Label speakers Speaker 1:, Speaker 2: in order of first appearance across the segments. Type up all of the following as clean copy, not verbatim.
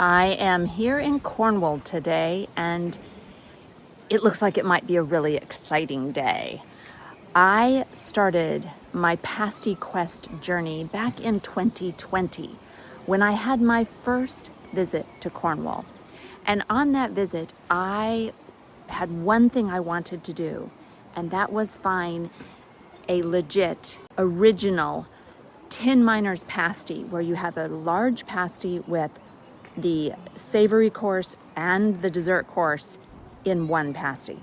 Speaker 1: I am here in Cornwall today, and it looks like it might be a really exciting day. I started my Pasty Quest journey back in 2020 when I had my first visit to Cornwall. And on that visit, I had one thing I wanted to do, and that was find a legit, original tin miner's pasty where you have a large pasty with the savory course and the dessert course in one pasty.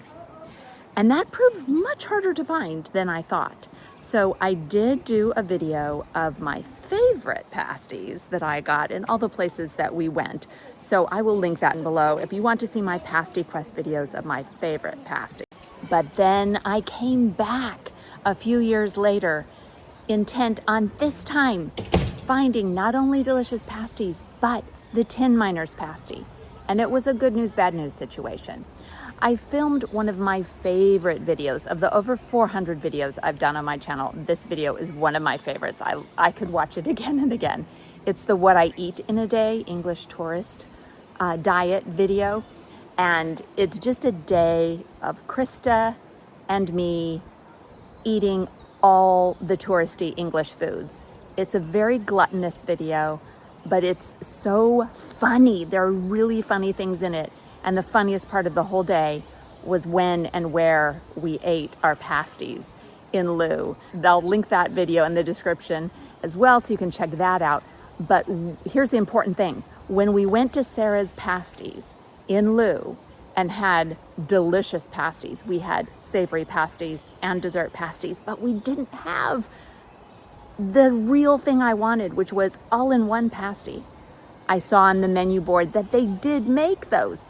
Speaker 1: And that proved much harder to find than I thought. So I did do a video of my favorite pasties that I got in all the places that we went. So I will link that below if you want to see my Pasty Quest videos of my favorite pasty. But then I came back a few years later, intent on this time finding not only delicious pasties, but the tin miner's pasty. And it was a good news, bad news situation. I filmed one of my favorite videos. Of the over 400 videos I've done on my channel, this video is one of my favorites. I could watch it again and again. It's the What I Eat in a Day English tourist diet video. And it's just a day of Krista and me eating all the touristy English foods. It's a very gluttonous video, but it's so funny. There are really funny things in it. And the funniest part of the whole day was when and where we ate our pasties in Looe. I'll link that video in the description as well so you can check that out. But here's the important thing. When we went to Sarah's Pasties in Looe and had delicious pasties, we had savory pasties and dessert pasties, but we didn't have the real thing I wanted, which was all-in-one pasty. I saw on the menu board that they did make those.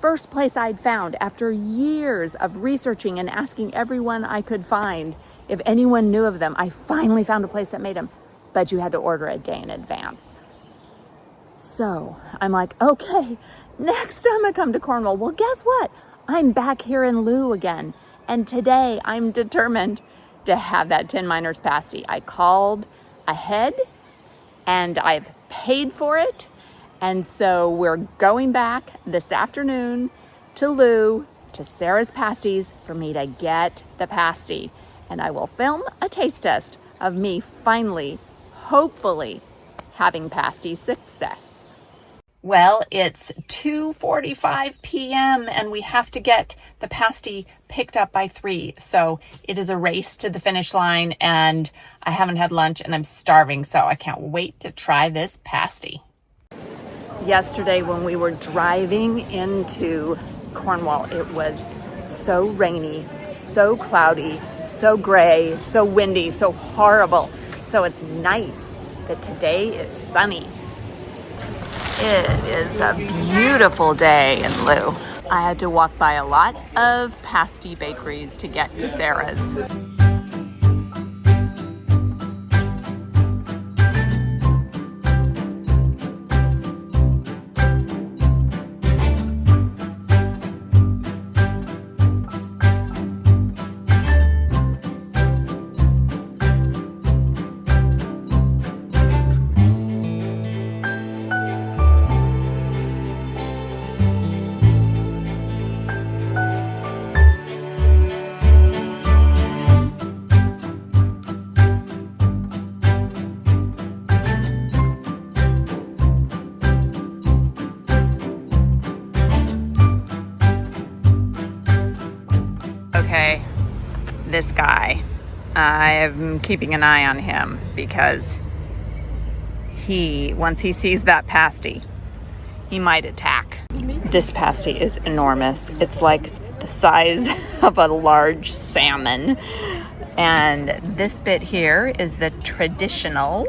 Speaker 1: First place I'd found after years of researching and asking everyone I could find if anyone knew of them. I finally found a place that made them, but you had to order a day in advance. So I'm like, okay, next time I come to Cornwall, well, guess what? I'm back here in Looe again. And today I'm determined to have that tin miner's pasty. I called ahead and I've paid for it. And so we're going back this afternoon to Looe, to Sarah's Pasties, for me to get the pasty. And I will film a taste test of me finally, hopefully, having pasty success. Well, it's 2:45 p.m. and we have to get the pasty picked up by 3. So it is a race to the finish line, and I haven't had lunch and I'm starving, so I can't wait to try this pasty. Yesterday when we were driving into Cornwall, it was so rainy, so cloudy, so gray, so windy, so horrible. So it's nice that today is sunny. It is a beautiful day in Looe. I had to walk by a lot of pasty bakeries to get to Sarah's. Okay, this guy, I am keeping an eye on him because once he sees that pasty, he might attack. This pasty is enormous. It's like the size of a large salmon. And this bit here is the traditional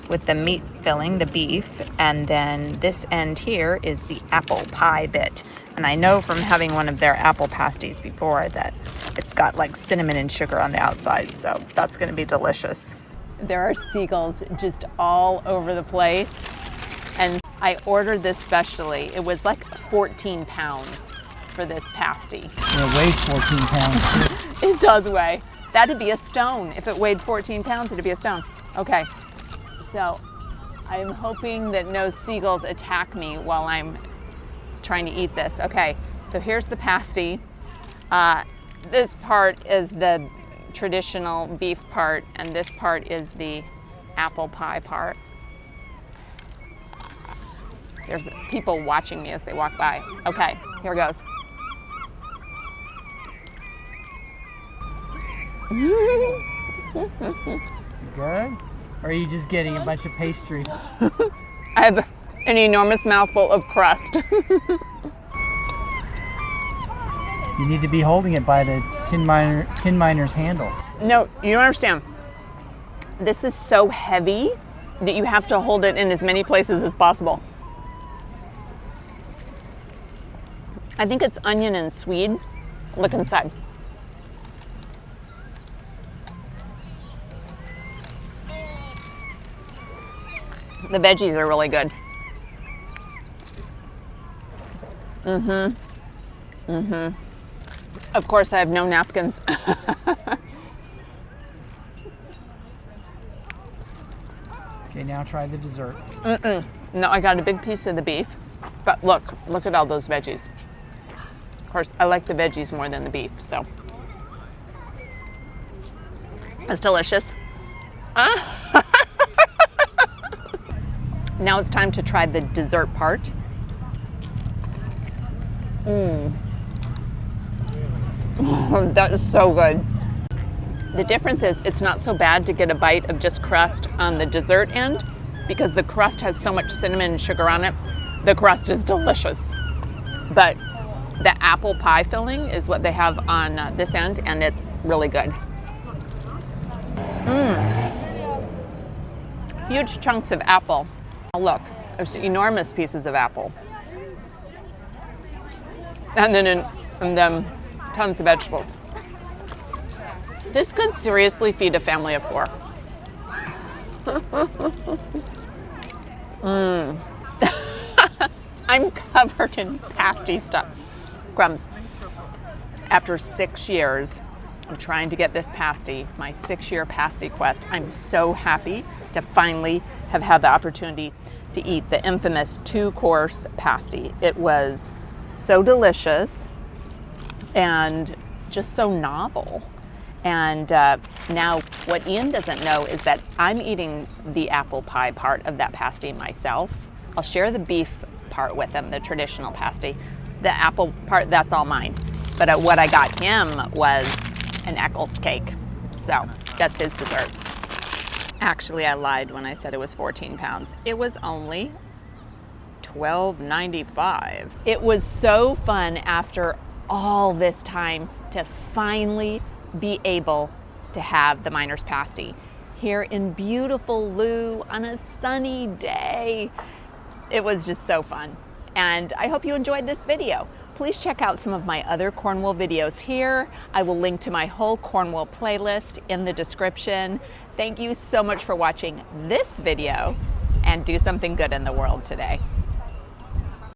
Speaker 1: with the meat filling, the beef. And then this end here is the apple pie bit. And I know from having one of their apple pasties before that it's got like cinnamon and sugar on the outside. So that's going to be delicious. There are seagulls just all over the place. And I ordered this specially. It was like 14 pounds for this pasty.
Speaker 2: It weighs 14 pounds too.
Speaker 1: It does weigh. That'd be a stone. If it weighed 14 pounds, it'd be a stone. Okay, so I'm hoping that no seagulls attack me while I'm trying to eat this. Okay, so here's the pasty. This part is the traditional beef part, and this part is the apple pie part. There's people watching me as they walk by. Okay, here goes.
Speaker 2: Is it good? Or are you just getting a bunch of pastry?
Speaker 1: I have an enormous mouthful of crust.
Speaker 2: You need to be holding it by the tin miner's handle.
Speaker 1: No, you don't understand. This is so heavy that you have to hold it in as many places as possible. I think it's onion and swede. Look inside. The veggies are really good. Of course, I have no napkins.
Speaker 2: Okay, now try the dessert.
Speaker 1: No, I got a big piece of the beef. But look at all those veggies. Of course, I like the veggies more than the beef, so. It's delicious. Now it's time to try the dessert part. That is so good. The difference is it's not so bad to get a bite of just crust on the dessert end because the crust has so much cinnamon and sugar on it. The crust is delicious. But the apple pie filling is what they have on this end, and it's really good. Huge chunks of apple. Oh, look, there's enormous pieces of apple. And then tons of vegetables. This could seriously feed a family of 4. I'm covered in pasty stuff. Crumbs. After 6 years of trying to get this pasty, my 6-year pasty quest, I'm so happy to finally have had the opportunity to eat the infamous 2-course pasty. It was so delicious and just so novel. And now what Ian doesn't know is that I'm eating the apple pie part of that pasty myself. I'll share the beef part with him, the traditional pasty. The apple part, that's all mine. But what I got him was an Eccles cake. So that's his dessert. Actually, I lied when I said it was 14 pounds. It was only $12.95. It was so fun after all this time to finally be able to have the miner's pasty here in beautiful Looe on a sunny day. It was just so fun. And I hope you enjoyed this video. Please check out some of my other Cornwall videos here. I will link to my whole Cornwall playlist in the description. Thank you so much for watching this video, and do something good in the world today.